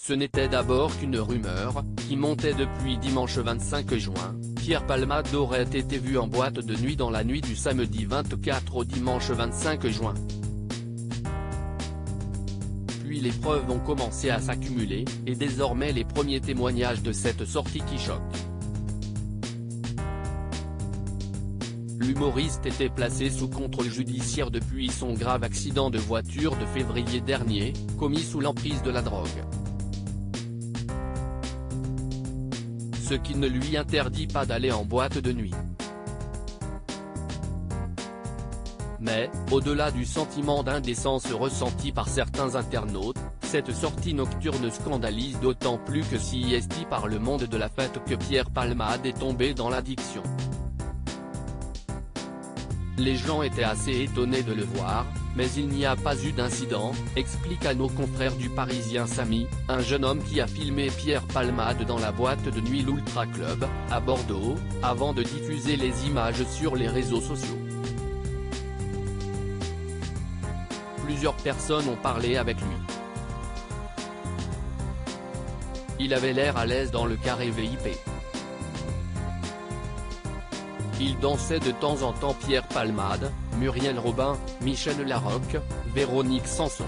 Ce n'était d'abord qu'une rumeur, qui montait depuis dimanche 25 juin, Pierre Palmade aurait été vu en boîte de nuit dans la nuit du samedi 24 au dimanche 25 juin. Puis les preuves ont commencé à s'accumuler, et désormais les premiers témoignages de cette sortie qui choquent. L'humoriste était placé sous contrôle judiciaire depuis son grave accident de voiture de février dernier, commis sous l'emprise de la drogue. Ce qui ne lui interdit pas d'aller en boîte de nuit. Mais, au-delà du sentiment d'indécence ressenti par certains internautes, cette sortie nocturne scandalise d'autant plus que s'y est par le monde de la fête que Pierre Palmade est tombé dans l'addiction. Les gens étaient assez étonnés de le voir, mais il n'y a pas eu d'incident, explique à nos confrères du Parisien Samy, un jeune homme qui a filmé Pierre Palmade dans la boîte de nuit l'Ultra Club, à Bordeaux, avant de diffuser les images sur les réseaux sociaux. Plusieurs personnes ont parlé avec lui. Il avait l'air à l'aise dans le carré VIP. Il dansait de temps en temps Pierre Palmade, Muriel Robin, Michel Larocque, Véronique Sanson.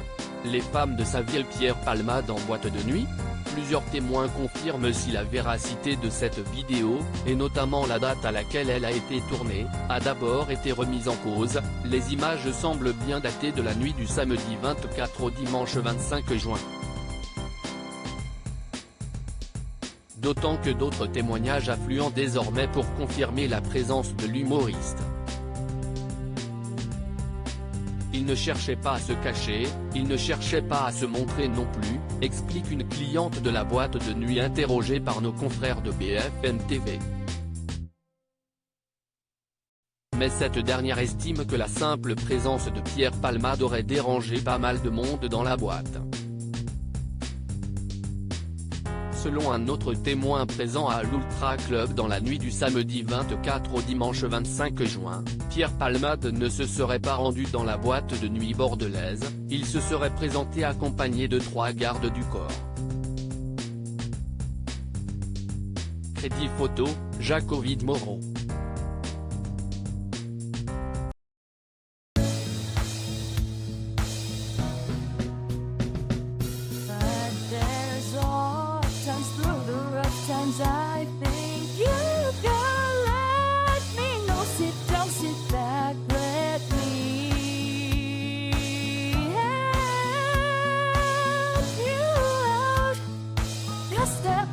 Les femmes de sa ville Pierre Palmade en boîte de nuit? Plusieurs témoins confirment aussi la véracité de cette vidéo, et notamment la date à laquelle elle a été tournée, a d'abord été remise en cause. Les images semblent bien datées de la nuit du samedi 24 au dimanche 25 juin. D'autant que d'autres témoignages affluent désormais pour confirmer la présence de l'humoriste. Il ne cherchait pas à se cacher, il ne cherchait pas à se montrer non plus, explique une cliente de la boîte de nuit interrogée par nos confrères de BFM TV. Mais cette dernière estime que la simple présence de Pierre Palmade aurait dérangé pas mal de monde dans la boîte. Selon un autre témoin présent à l'Ultra Club dans la nuit du samedi 24 au dimanche 25 juin, Pierre Palmade ne se serait pas rendu dans la boîte de nuit bordelaise, il se serait présenté accompagné de 3 gardes du corps. Crédit photo, Jacques-Ovid Moreau. I think you can let me know. Sit down, sit back, let me help you out. Just step